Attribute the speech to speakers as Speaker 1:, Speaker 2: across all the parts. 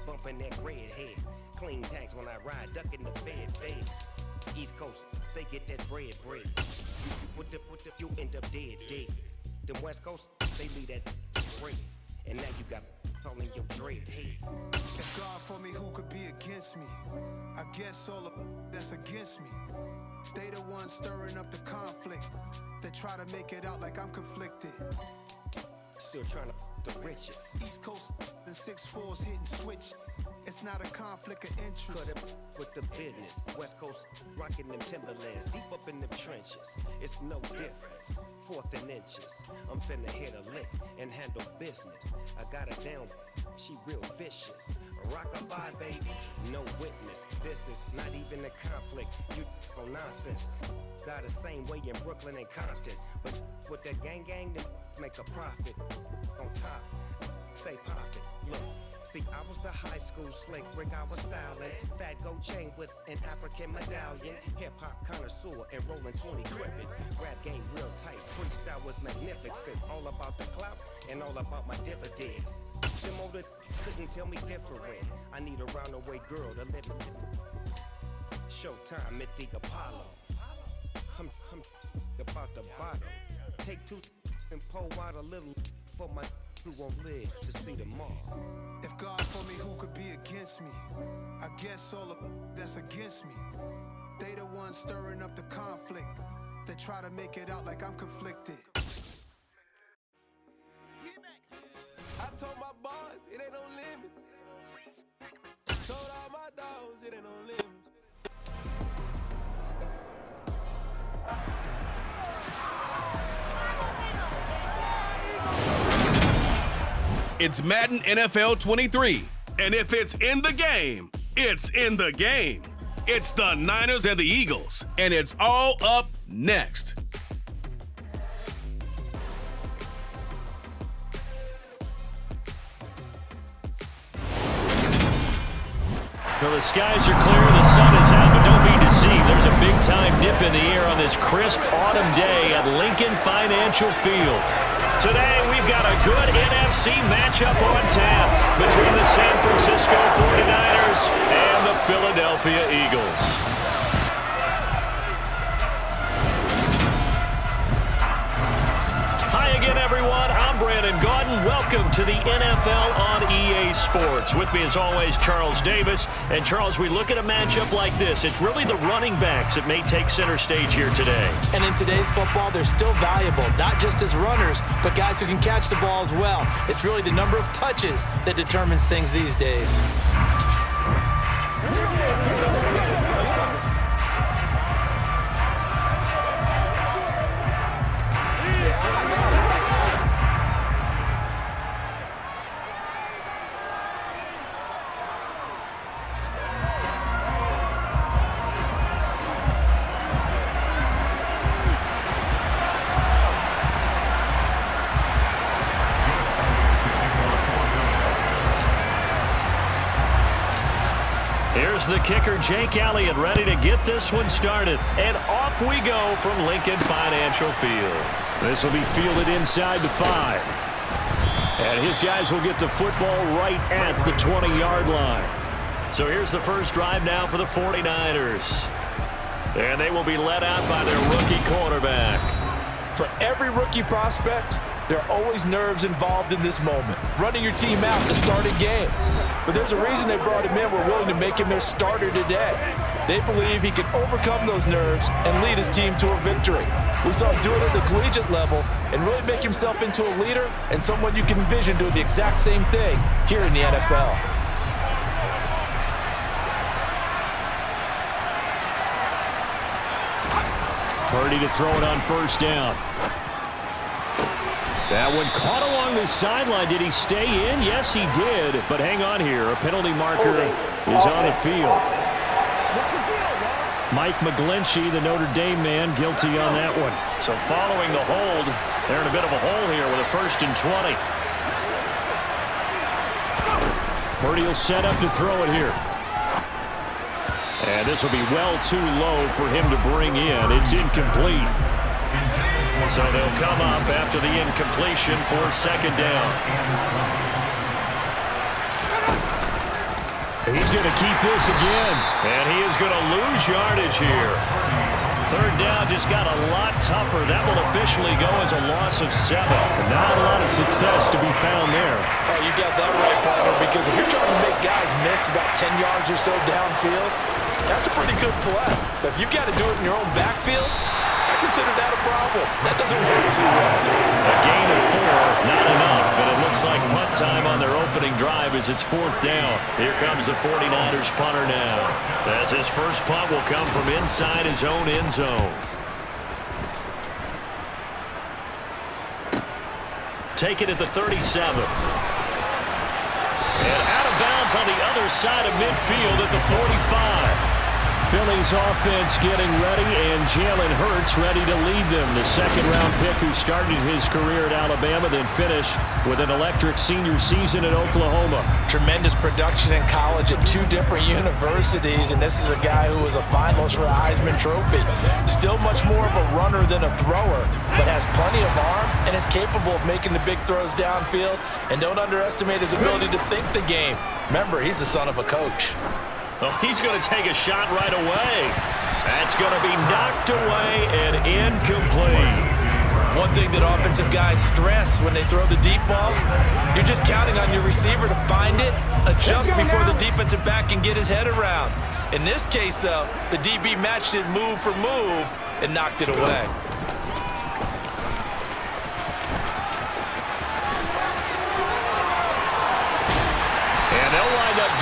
Speaker 1: bumping that red head. Clean tanks when I ride, ducking the fed. East Coast, they get that bread. You end up dead. Them West Coast, they leave that bread. And now you got calling your dread head.
Speaker 2: If God for me, who could be against me? I guess all of that's against me. They the ones stirring up the conflict. They try to make it out like I'm conflicted.
Speaker 1: Still trying to the richest.
Speaker 2: East Coast and 6'4's hitting switch. It's not a conflict of interest.
Speaker 1: Cut it with the business. West Coast rocking them Timberlands, deep up in them trenches. It's no difference. 4th and inches. I'm finna hit a lick and handle business. I got her down, she real vicious. Rock-a-bye, baby, no witness. This is not even a conflict. You on nonsense. Got the same way in Brooklyn and Compton, but with that gang, they make a profit. On top, stay poppin'. Look. See, I was the high school slick Rick, I was styling. Fat gold chain with an African medallion. Hip-hop connoisseur and rolling 20 gripping. Rap game real tight, freestyle was magnificent. All about the clout and all about my dividends. Them older couldn't tell me different. I need a roundaway girl to live in. Showtime at the Apollo. I'm about the bottle. Take 2 and pour out a little for my who won't live to see tomorrow.
Speaker 2: If God for me, who could be against me? I guess all of that's against me. They the ones stirring up the conflict. They try to make it out like I'm conflicted.
Speaker 3: I told my boys it ain't no limits. Told all my dogs it ain't no limits.
Speaker 4: It's Madden NFL 23, and if it's in the game, it's in the game. It's the Niners and the Eagles, and it's all up next.
Speaker 5: Well, the skies are clear, the sun is out, but don't be deceived. There's a big-time nip in the air on this crisp autumn day at Lincoln Financial Field. Today, we've got a good NFC matchup on tap between the San Francisco 49ers and the Philadelphia Eagles. Hi again, everyone. I'm Brandon Gaudin. Welcome to the NFL on EA Sports. With me, as always, Charles Davis. And, Charles, we look at a matchup like this. It's really the running backs that may take center stage here today.
Speaker 6: And in today's football, they're still valuable, not just as runners, but guys who can catch the ball as well. It's really the number of touches that determines things these days.
Speaker 5: Here's the kicker, Jake Elliott, ready to get this one started. And off we go from Lincoln Financial Field. This will be fielded inside the 5. And his guys will get the football right at the 20-yard line. So here's the first drive now for the 49ers. And they will be led out by their rookie quarterback.
Speaker 6: For every rookie prospect, there are always nerves involved in this moment. Running your team out to start a game. But there's a reason they brought him in. We're willing to make him their starter today. They believe he can overcome those nerves and lead his team to a victory. We saw him do it at the collegiate level and really make himself into a leader and someone you can envision doing the exact same thing here in the NFL.
Speaker 5: Purdy to throw it on first down. That one caught along the sideline. Did he stay in? Yes, he did. But hang on here. A penalty marker is on the field. Mike McGlinchey, the Notre Dame man, guilty on that one. So following the hold, they're in a bit of a hole here with a 1st and 20. Purdy will set up to throw it here. And this will be well too low for him to bring in. It's incomplete. So they'll come up after the incompletion for 2nd down. He's going to keep this again, and he is going to lose yardage here. Third down just got a lot tougher. That will officially go as a loss of 7. Not a lot of success to be found there.
Speaker 6: Oh, you got that right, partner, because if you're trying to make guys miss about 10 yards or so downfield, that's a pretty good play. But if you've got to do it in your own backfield, I consider that a problem. That doesn't work too well.
Speaker 5: A gain of 4, not enough, and it looks like punt time on their opening drive as it's 4th down. Here comes the 49ers punter now, as his first punt will come from inside his own end zone. Take it at the 37. And out of bounds on the other side of midfield at the 45. Philly's offense getting ready, and Jalen Hurts ready to lead them. The second-round pick who started his career at Alabama, then finished with an electric senior season at Oklahoma.
Speaker 6: Tremendous production in college at 2 different universities, and this is a guy who was a finalist for the Heisman Trophy. Still much more of a runner than a thrower, but has plenty of arm and is capable of making the big throws downfield. And don't underestimate his ability to think the game. Remember, he's the son of a coach.
Speaker 5: Oh, he's going to take a shot right away. That's going to be knocked away and incomplete.
Speaker 6: One thing that offensive guys stress when they throw the deep ball, you're just counting on your receiver to find it, adjust before the defensive back can get his head around. In this case, though, the DB matched it move for move and knocked it away.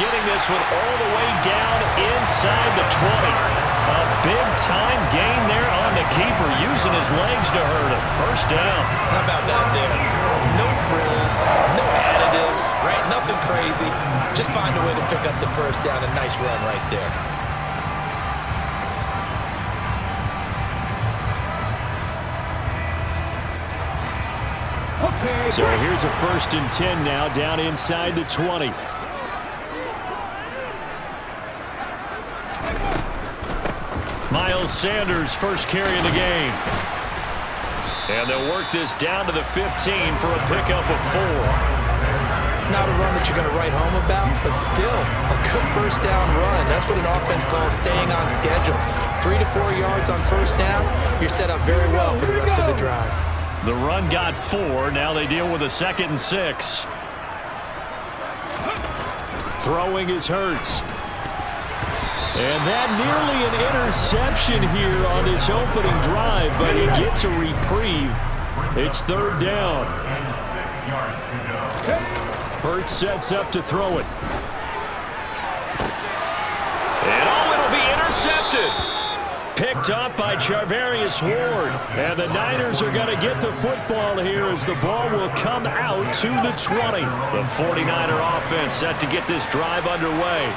Speaker 5: Getting this one all the way down inside the 20. A big-time gain there on the keeper, using his legs to hurt him. First down.
Speaker 6: How about that there? No frills, no additives, right? Nothing crazy. Just find a way to pick up the first down. A nice run right there.
Speaker 5: So here's a 1st and 10 now, down inside the 20. Miles Sanders, first carry of the game. And they'll work this down to the 15 for a pickup of 4.
Speaker 6: Not a run that you're going to write home about, but still a good first down run. That's what an offense calls staying on schedule. 3 to 4 yards on first down, you're set up very well for the rest of the drive.
Speaker 5: The run got 4. Now they deal with a 2nd and 6. Throwing is Hurts. And that nearly an interception here on this opening drive, but he gets a reprieve. It's 3rd down. Hurts sets up to throw it. And it'll be intercepted. Picked up by Charvarius Ward. And the Niners are going to get the football here as the ball will come out to the 20. The 49er offense set to get this drive underway.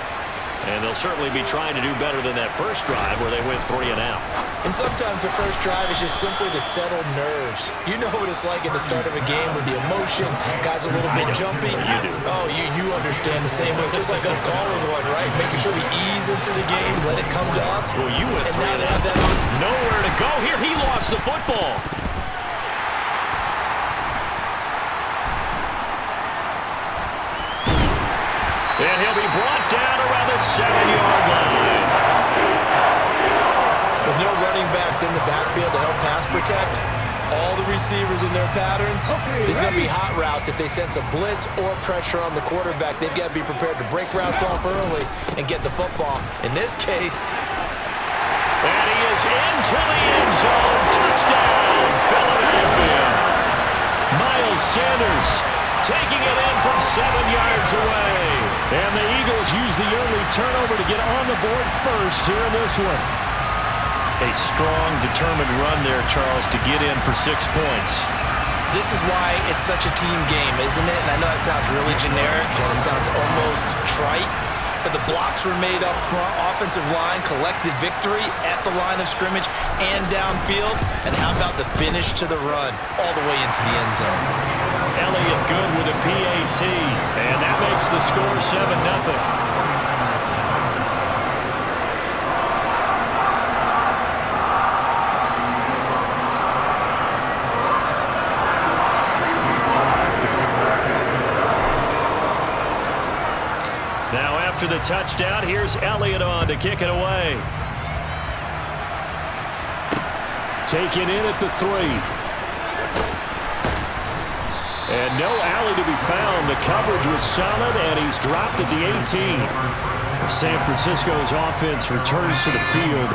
Speaker 5: And they'll certainly be trying to do better than that first drive where they went 3 and out.
Speaker 6: And sometimes the first drive is just simply to settle nerves. You know what it's like at the start of a game with the emotion, guys a little bit jumpy.
Speaker 5: You do.
Speaker 6: Oh, you understand the same way. Just like us calling one, right? Making sure we ease into the game, let it come to us.
Speaker 5: Well, you went
Speaker 6: and
Speaker 5: 3
Speaker 6: now
Speaker 5: and
Speaker 6: they
Speaker 5: out.
Speaker 6: have that on.
Speaker 5: Nowhere to go here. He lost the football. And he'll be brought down around the 7-yard line.
Speaker 6: With no running backs in the backfield to help pass protect, all the receivers in their patterns, there's going to be hot routes if they sense a blitz or pressure on the quarterback. They've got to be prepared to break routes off early and get the football. In this case,
Speaker 5: and he is into the end zone. Touchdown, Philadelphia. Miles Sanders taking it in from 7 yards away. And the Eagles use the early turnover to get on the board first here in this one. A strong, determined run there, Charles, to get in for 6 points.
Speaker 6: This is why it's such a team game, isn't it? And I know it sounds really generic and it sounds almost trite, but the blocks were made up front, offensive line, collected victory at the line of scrimmage and downfield. And how about the finish to the run all the way into the end zone?
Speaker 5: Elliott good with a PAT, and that makes the score 7-0. Now after the touchdown, here's Elliott on to kick it away. Taken in at the 3. And no alley to be found. The coverage was solid, and he's dropped at the 18. San Francisco's offense returns to the field.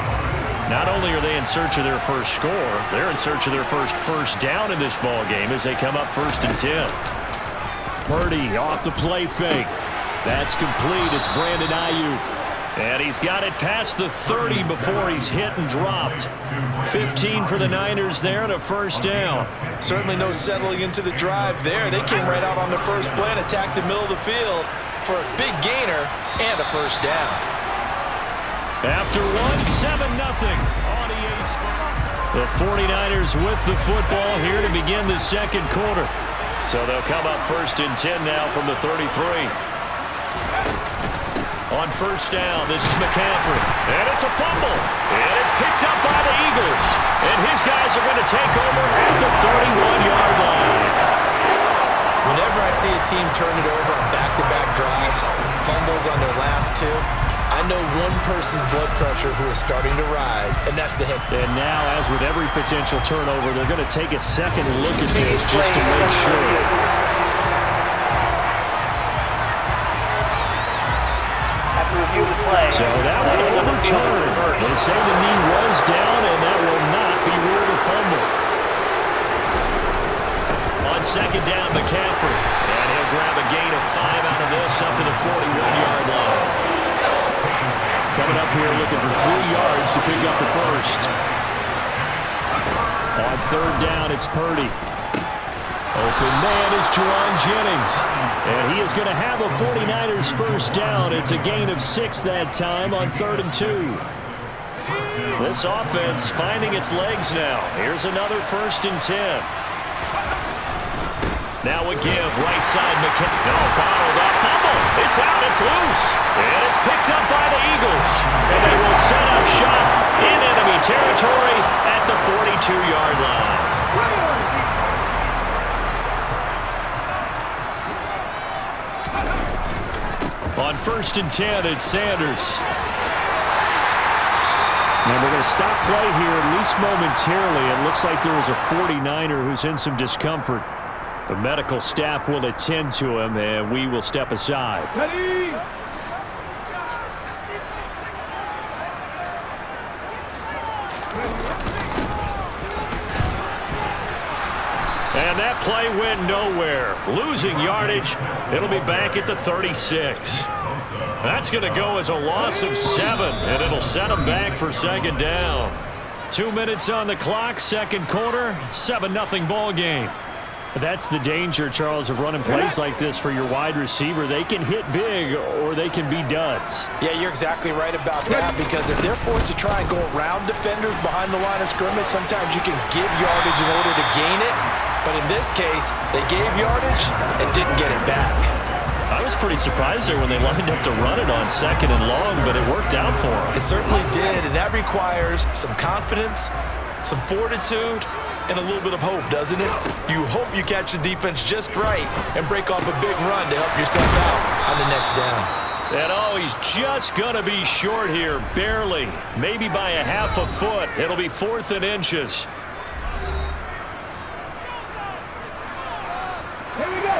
Speaker 5: Not only are they in search of their first score, they're in search of their first down in this ball game as they come up 1st and 10. Purdy off the play fake. That's complete. It's Brandon Ayuk. And he's got it past the 30 before he's hit and dropped. 15 for the Niners there and a first down.
Speaker 6: Certainly no settling into the drive there. They came right out on the first play and attacked the middle of the field for a big gainer and a first down.
Speaker 5: After 7-0 on EA Sports. The 49ers with the football here to begin the second quarter. So they'll come up 1st and 10 now from the 33. On first down, this is McCaffrey. And it's a fumble. And it's picked up by the Eagles. And his guys are going to take over at the 31-yard line.
Speaker 6: Whenever I see a team turn it over on back-to-back drives, fumbles on their last 2, I know one person's blood pressure who is starting to rise, and that's the head.
Speaker 5: And now, as with every potential turnover, they're going to take a second look at this just to make sure. So that one overturned. They say the knee was down, and that will not be ruled a fumble. On second down, McCaffrey. And he'll grab a gain of 5 out of this up to the 41-yard line. Coming up here looking for 3 yards to pick up the first. On third down, it's Purdy. Open man is Jerron Jennings. And he is going to have a 49ers first down. It's a gain of 6 that time on 3rd and 2. This offense finding its legs now. Here's another 1st and 10. Now a give, right side, McCaffrey. No, bottled up, fumble. It's out, it's loose. And it's picked up by the Eagles. And they will set up shop in enemy territory at the 42-yard line. On 1st and 10, it's Sanders. And we're going to stop play here, at least momentarily. It looks like there was a 49er who's in some discomfort. The medical staff will attend to him, and we will step aside. Ready? And that play went nowhere. Losing yardage. It'll be back at the 36. That's going to go as a loss of 7, and it'll set them back for second down. 2 minutes on the clock, second quarter, 7-0 ball game. That's the danger, Charles, of running plays like this for your wide receiver. They can hit big or they can be duds.
Speaker 6: Yeah, you're exactly right about that, because if they're forced to try and go around defenders behind the line of scrimmage, sometimes you can give yardage in order to gain it. But in this case, they gave yardage and didn't get it back.
Speaker 5: I was pretty surprised there when they lined up to run it on 2nd and long, but it worked out for them.
Speaker 6: It certainly did, and that requires some confidence, some fortitude, and a little bit of hope, doesn't it? You hope you catch the defense just right and break off a big run to help yourself out on the next down.
Speaker 5: And oh, he's just going to be short here, barely, maybe by a half a foot. It'll be 4th and inches.
Speaker 7: Here we go.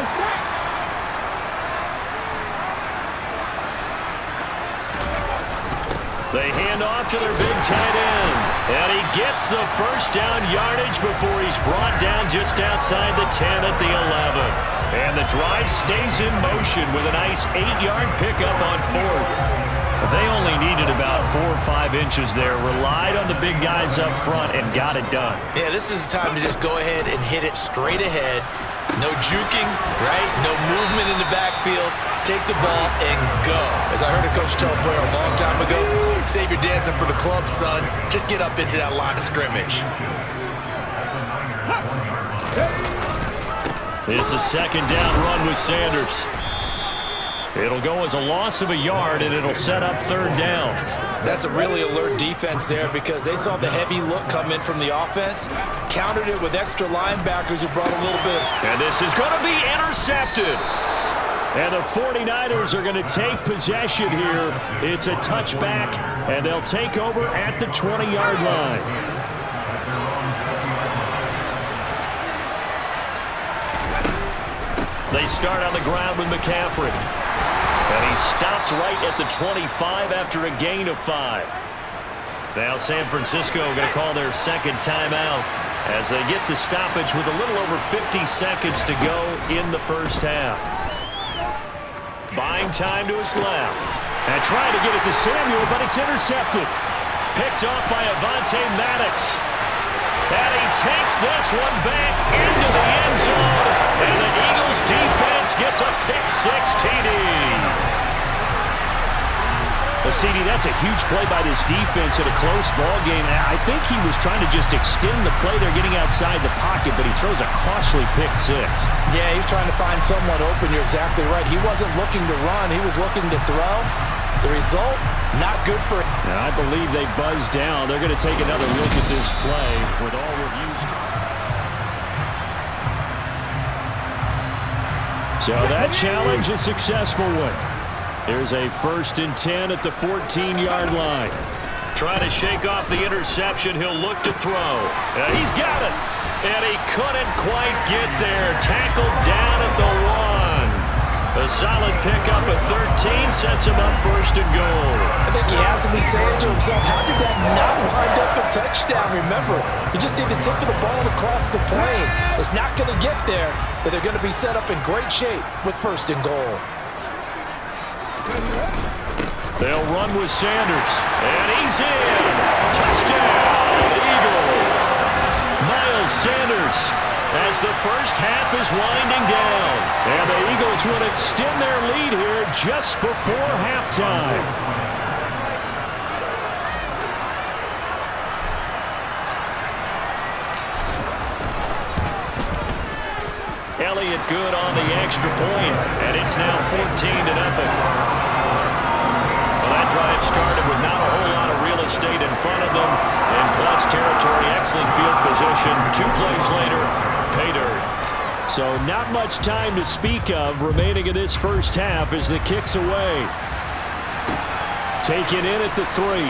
Speaker 5: They hand off to their big tight end. And he gets the first down yardage before he's brought down just outside the 10 at the 11. And the drive stays in motion with a nice 8-yard pickup on 4th. They only needed about 4 or 5 inches there. Relied on the big guys up front and got it done.
Speaker 6: Yeah, this is the time to just go ahead and hit it straight ahead. No juking, right? No movement in the backfield. Take the ball and go. As I heard a coach tell a player a long time ago, save your dancing for the club, son. Just get up into that line of scrimmage.
Speaker 5: It's a second down run with Sanders. It'll go as a loss of a yard, and it'll set up 3rd down.
Speaker 6: That's a really alert defense there, because they saw the heavy look come in from the offense, countered it with extra linebackers who brought a little bit of...
Speaker 5: And this is going to be intercepted. And the 49ers are going to take possession here. It's a touchback, and they'll take over at the 20-yard line. They start on the ground with McCaffrey. And he stopped right at the 25 after a gain of 5. Now San Francisco going to call their second timeout as they get the stoppage with a little over 50 seconds to go in the first half. Buying time to his left. And trying to get it to Samuel, but it's intercepted. Picked off by Avonte Maddox. And he takes this one back into the end zone. And the Eagles defense gets a pick-6 TD. Well, CD, that's a huge play by this defense in a close ball game. I think he was trying to just extend the play. They're getting outside the pocket, but he throws a costly pick-6.
Speaker 6: Yeah, he's trying to find someone open. You're exactly right. He wasn't looking to run. He was looking to throw. The result, not good for him.
Speaker 5: And I believe they buzzed down. They're going to take another look at this play with all reviews. So that challenge, a successful one. Here's a 1st and 10 at the 14-yard line. Trying to shake off the interception. He'll look to throw. And he's got it. And he couldn't quite get there. Tackled down at the 1. A solid pickup at 13 sets him up 1st and goal.
Speaker 6: I think he has to be saying to himself, how did that not wind up a touchdown? Remember, he just need the tip of the ball across the plane. It's not going to get there, but they're going to be set up in great shape with 1st and goal.
Speaker 5: They'll run with Sanders, and he's in. Touchdown, Eagles. Miles Sanders as the first half is winding down. And the Eagles will extend their lead here just before halftime. Elliott good on the extra point, and it's now 14-0. That drive started with not a whole lot of real estate in front of them. In clutch territory, excellent field position. 2 plays later, pay dirt. So not much time to speak of remaining in this first half as the kick's away. Taken in at the 3.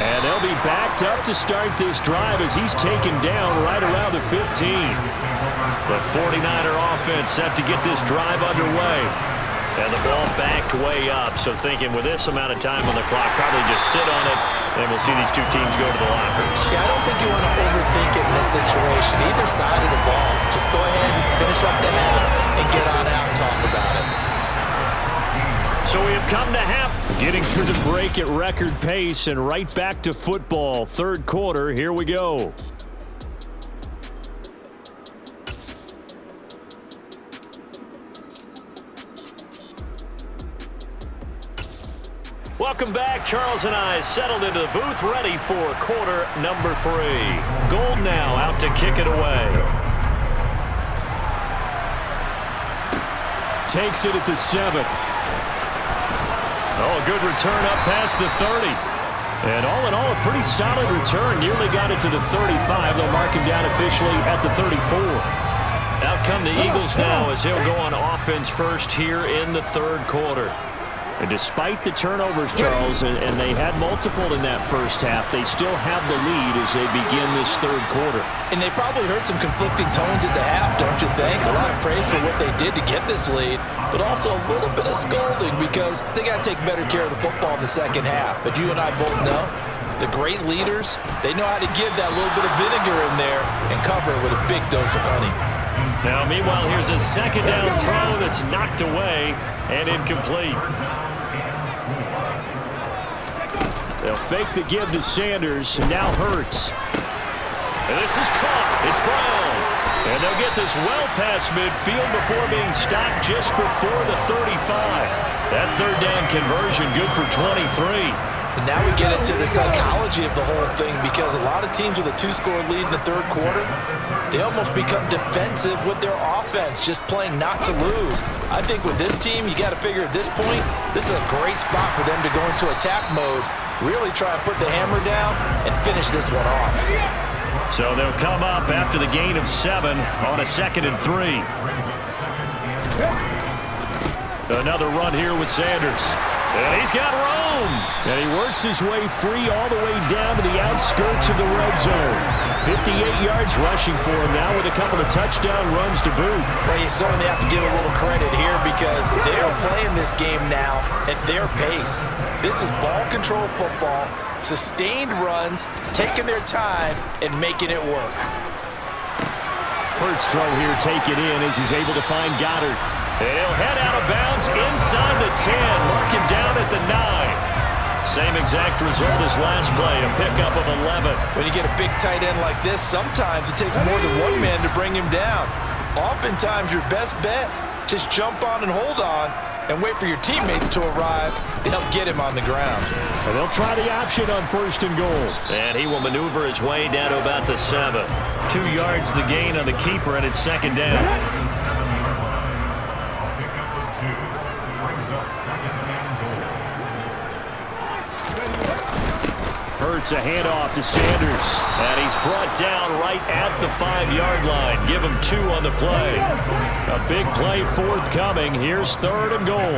Speaker 5: And they'll be backed up to start this drive as he's taken down right around the 15. The 49er offense set to get this drive underway. And the ball backed way up, so thinking with this amount of time on the clock, probably just sit on it, and we'll see these two teams go to the lockers.
Speaker 6: Yeah, I don't think you want to overthink it in this situation. Either side of the ball, just go ahead and finish up the half and get on out and talk about it.
Speaker 5: So we have come to half, getting through the break at record pace and right back to football. 3rd quarter, here we go. Welcome back. Charles and I settled into the booth, ready for quarter number 3. Gold now out to kick it away. Takes it at the 7. Oh, a good return up past the 30. And all in all, a pretty solid return. Nearly got it to the 35. They'll mark him down officially at the 34. Out come the Eagles now as he'll go on offense first here in the 3rd quarter. And despite the turnovers, Charles, and they had multiple in that first half, they still have the lead as they begin this 3rd quarter.
Speaker 6: And they probably heard some conflicting tones at the half, don't you think? A lot of praise for what they did to get this lead, but also a little bit of scolding because they got to take better care of the football in the second half. But you and I both know the great leaders, they know how to give that little bit of vinegar in there and cover it with a big dose of honey.
Speaker 5: Now, meanwhile, here's a 2nd down throw that's knocked away and incomplete. They'll fake the give to Sanders, and now Hurts. And this is caught. It's Brown. And they'll get this well past midfield before being stopped just before the 35. That 3rd down conversion good for 23.
Speaker 6: And now we get into the psychology of the whole thing because a lot of teams with a 2-score lead in the 3rd quarter, they almost become defensive with their offense, just playing not to lose. I think with this team, you got to figure at this point, this is a great spot for them to go into attack mode, really try and put the hammer down and finish this one off.
Speaker 5: So they'll come up after the gain of 7 on a 2nd and 3. Another run here with Sanders. And he's got room. And he works his way free all the way down to the outskirts of the red zone. 58 yards rushing for him now with a couple of touchdown runs to boot.
Speaker 6: Well, you certainly have to give a little credit here because they're playing this game now at their pace. This is ball control football, sustained runs, taking their time, and making it work.
Speaker 5: Hurts throw here, take it in as he's able to find Goddard. And he'll head out of bounds inside the 10, mark him down at the 9. Same exact result as last play, a pickup of 11.
Speaker 6: When you get a big tight end like this, sometimes it takes more than one man to bring him down. Oftentimes, your best bet, just jump on and hold on and wait for your teammates to arrive to help get him on the ground.
Speaker 5: And they'll try the option on 1st and goal. And he will maneuver his way down to about the 7. 2 yards the gain on the keeper, and it's 2nd down. Hurts a handoff to Sanders. And he's brought down right at the 5-yard line. Give him 2 on the play. A big play forthcoming. Here's 3rd and goal.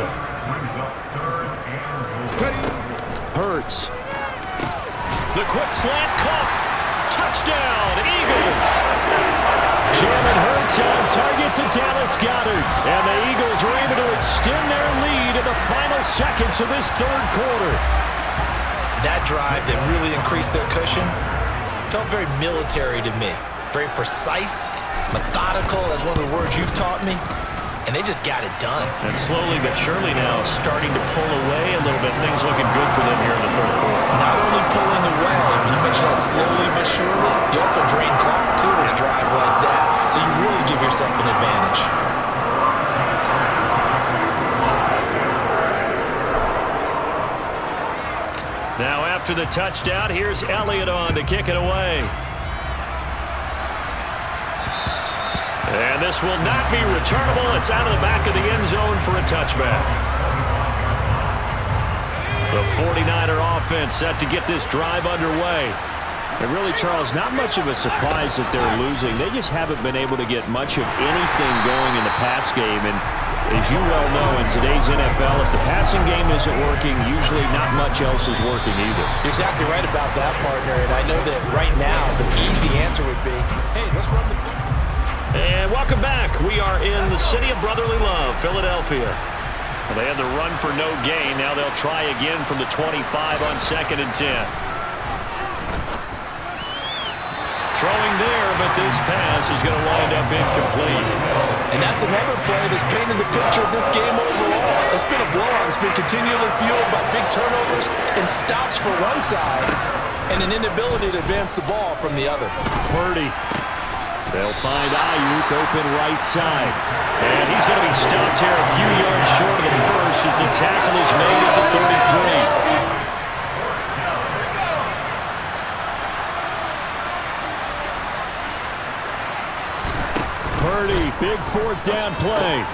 Speaker 5: Hurts. The quick slant caught. Touchdown, Eagles. Jalen Hurts on target to Dallas Goedert. And the Eagles are able to extend their lead in the final seconds of this 3rd quarter.
Speaker 6: That drive that really increased their cushion felt very military to me. Very precise, methodical, that's one of the words you've taught me. And they just got it done.
Speaker 5: And slowly but surely now starting to pull away a little bit. Things looking good for them here in the 3rd quarter.
Speaker 6: Not only pulling away, but you mentioned that slowly but surely. You also drain clock too with a drive like that. So you really give yourself an advantage.
Speaker 5: Now after the touchdown, here's Elliott on to kick it away. And this will not be returnable. It's out of the back of the end zone for a touchback. The 49er offense set to get this drive underway. And really, Charles, not much of a surprise that they're losing. They just haven't been able to get much of anything going in the pass game. And as you well know, in today's NFL, if the passing game isn't working, usually not much else is working either.
Speaker 6: You're exactly right about that, partner. And I know that right now the easy answer would be, hey, let's run the...
Speaker 5: And welcome back. We are in the city of brotherly love, Philadelphia. Well, they had the run for no gain. Now they'll try again from the 25 on 2nd and 10. Throwing there, but this pass is going to wind up incomplete.
Speaker 6: And that's another play that's painted the picture of this game overall. It's been a blowout. It's been continually fueled by big turnovers and stops for one side and an inability to advance the ball from the other.
Speaker 5: Purdy. They'll find Ayuk open right side. And he's going to be stopped here a few yards short of the first as the tackle is made at the 33. Purdy, big 4th down play.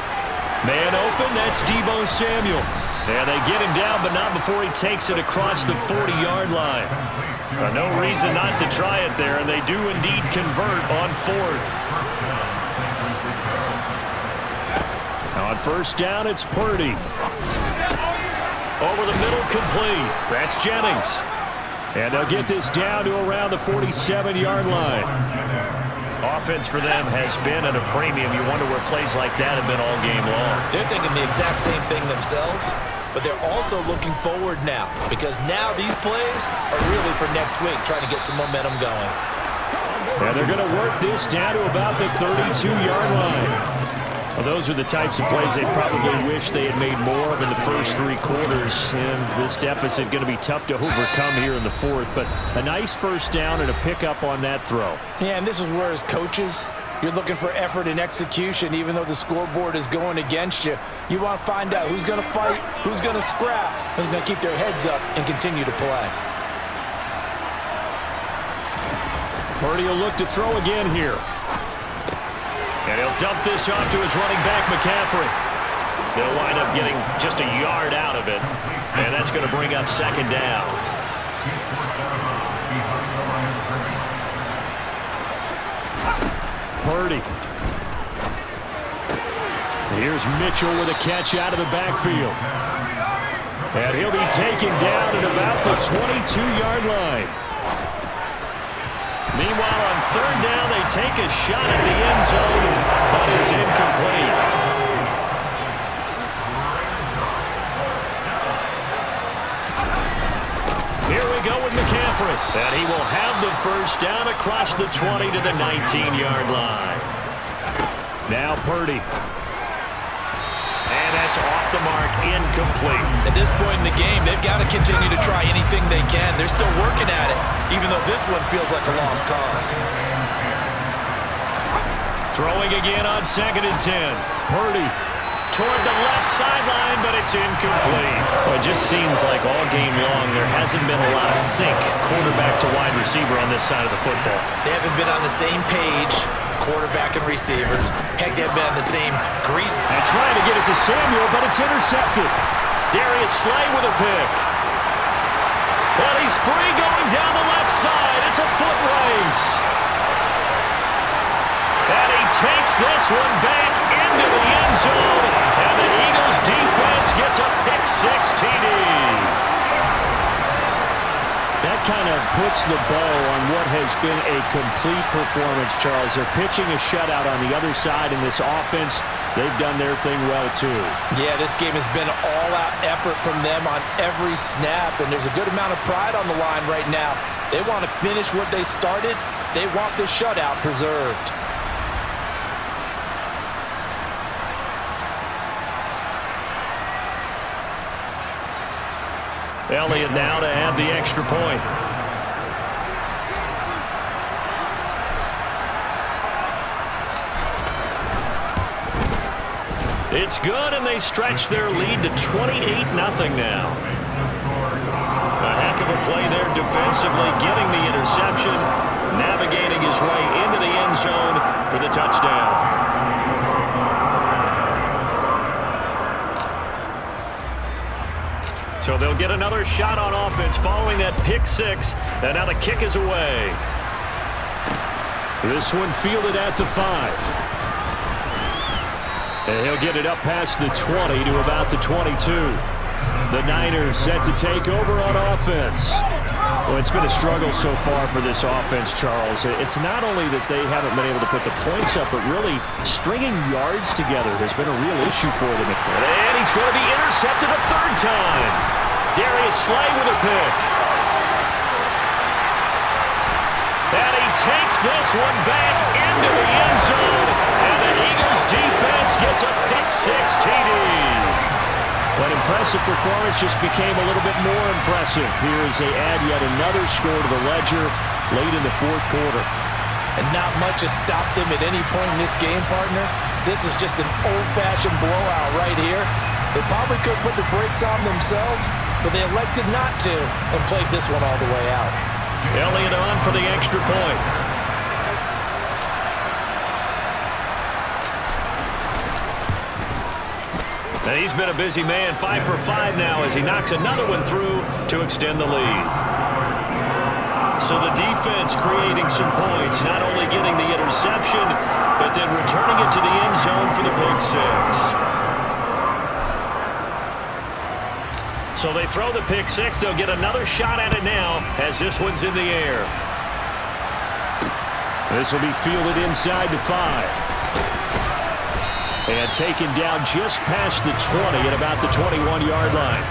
Speaker 5: Man open, that's Deebo Samuel. And they get him down, but not before he takes it across the 40-yard line. No reason not to try it there, and they do indeed convert on 4th. Now on 1st down, it's Purdy. Over the middle, complete. That's Jennings. And they'll get this down to around the 47-yard line. Offense for them has been at a premium. You wonder where plays like that have been all game long.
Speaker 6: They're thinking the exact same thing themselves, but they're also looking forward now because now these plays are really for next week, trying to get some momentum going.
Speaker 5: And they're going to work this down to about the 32-yard line. Well, those are the types of plays they probably wish they had made more of in the first 3 quarters. And this deficit going to be tough to overcome here in the 4th. But a nice 1st down and a pickup on that throw.
Speaker 6: Yeah, and this is where as coaches, you're looking for effort and execution. Even though the scoreboard is going against you, you want to find out who's going to fight, who's going to scrap, who's going to keep their heads up and continue to play.
Speaker 5: Purdy will look to throw again here. And he'll dump this off to his running back, McCaffrey. They'll wind up getting just a yard out of it. And that's going to bring up 2nd down. Purdy. Here's Mitchell with a catch out of the backfield. And he'll be taken down at about the 22-yard line. Meanwhile, on third down, they take a shot at the end zone, but it's incomplete. Here we go with McCaffrey. And he will have the first down across the 20 to the 19-yard line. Now Purdy. And that's off the mark, incomplete.
Speaker 6: At this point in the game, they've got to continue to try anything they can. They're still working at it, even though this one feels like a lost cause.
Speaker 5: Throwing again on 2nd and 10. Purdy toward the left sideline, but it's incomplete. Well, it just seems like all game long there hasn't been a lot of sync quarterback to wide receiver on this side of the football.
Speaker 6: They haven't been on the same page, quarterback and receivers. Heck, they've been on the same grease.
Speaker 5: And trying to get it to Samuel, but it's intercepted. Darius Slay with a pick. Well, he's free going down the left side. It's a foot race. And he takes this one back into the end zone. And the Eagles defense gets a pick-6 TD. That kind of puts the bow on what has been a complete performance, Charles. They're pitching a shutout on the other side in this offense. They've done their thing well, too.
Speaker 6: Yeah, this game has been all-out effort from them on every snap, and there's a good amount of pride on the line right now. They want to finish what they started. They want this shutout preserved.
Speaker 5: Elliott now to add the extra point. It's good, and they stretch their lead to 28-0 now. A heck of a play there defensively, getting the interception, navigating his way into the end zone for the touchdown. So they'll get another shot on offense following that pick-6, and now the kick is away. This one fielded at the 5. And he'll get it up past the 20 to about the 22. The Niners set to take over on offense. Well, it's been a struggle so far for this offense, Charles. It's not only that they haven't been able to put the points up, but really stringing yards together has been a real issue for them. And he's going to be intercepted a third time. Darius Slay with a pick. And he takes this one back into the end zone. And the Eagles defense gets a pick-6 TD. But impressive performance just became a little bit more impressive here as they add yet another score to the ledger late in the fourth quarter.
Speaker 6: And not much has stopped them at any point in this game, partner. This is just an old-fashioned blowout right here. They probably could put the brakes on themselves, but they elected not to and played this one all the way out.
Speaker 5: Elliott on for the extra point. And he's been a busy man, 5 for 5 now as he knocks another one through to extend the lead. So the defense creating some points, not only getting the interception, but then returning it to the end zone for the pick-6. So they throw the pick-6. They'll get another shot at it now as this one's in the air. This will be fielded inside the 5. And taken down just past the 20 at about the 21-yard line.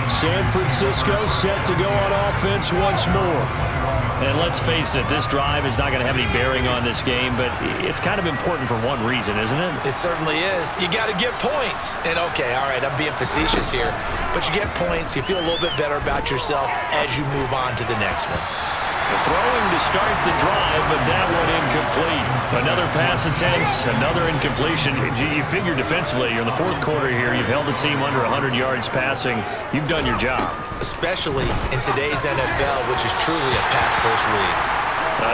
Speaker 5: San Francisco set to go on offense once more. And let's face it, this drive is not going to have any bearing on this game, but it's kind of important for one reason, isn't it?
Speaker 6: It certainly is. You got to get points. And okay, all right, I'm being facetious here, but you get points, you feel a little bit better about yourself as you move on to the next one.
Speaker 5: Throwing to start the drive, but that one incomplete. Another pass attempt, another incompletion. You figure defensively, you're in the fourth quarter here. You've held the team under 100 yards passing. You've done your job.
Speaker 6: Especially in today's NFL, which is truly a pass-first league.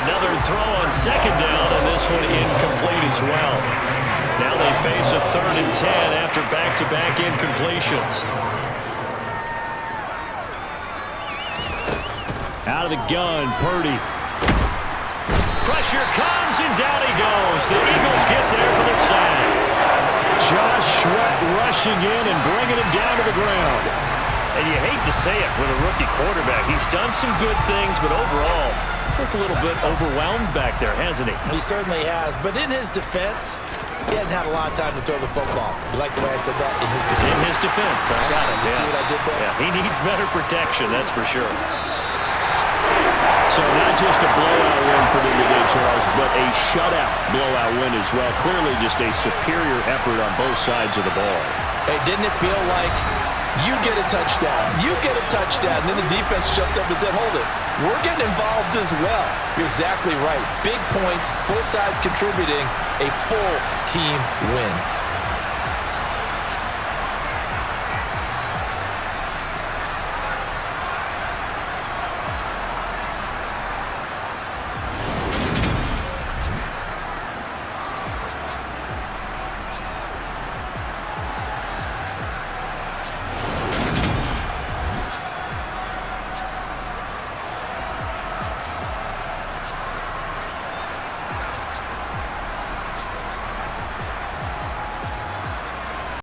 Speaker 5: Another throw on second down, and this one incomplete as well. Now they face a 3rd and 10 after back-to-back incompletions. Out of the gun, Purdy. Pressure comes, and down he goes. The Eagles get there for the sack. Josh Sweat rushing in and bringing him down to the ground.
Speaker 7: And you hate to say it with a rookie quarterback. He's done some good things, but overall, looked a little bit overwhelmed back there, hasn't he?
Speaker 6: He certainly has. But in his defense, he hasn't had a lot of time to throw the football. You like the way I said that? In his defense.
Speaker 7: In his defense. I got it.
Speaker 6: You see what I did there?
Speaker 7: Yeah, he needs better protection, that's for sure.
Speaker 5: So not just a blowout win for them today, Charles, but a shutout blowout win as well. Clearly just a superior effort on both sides of the ball.
Speaker 6: Hey, didn't it feel like you get a touchdown, you get a touchdown, and then the defense jumped up and said, hold it, we're getting involved as well. You're exactly right. Big points, both sides contributing, a full team win.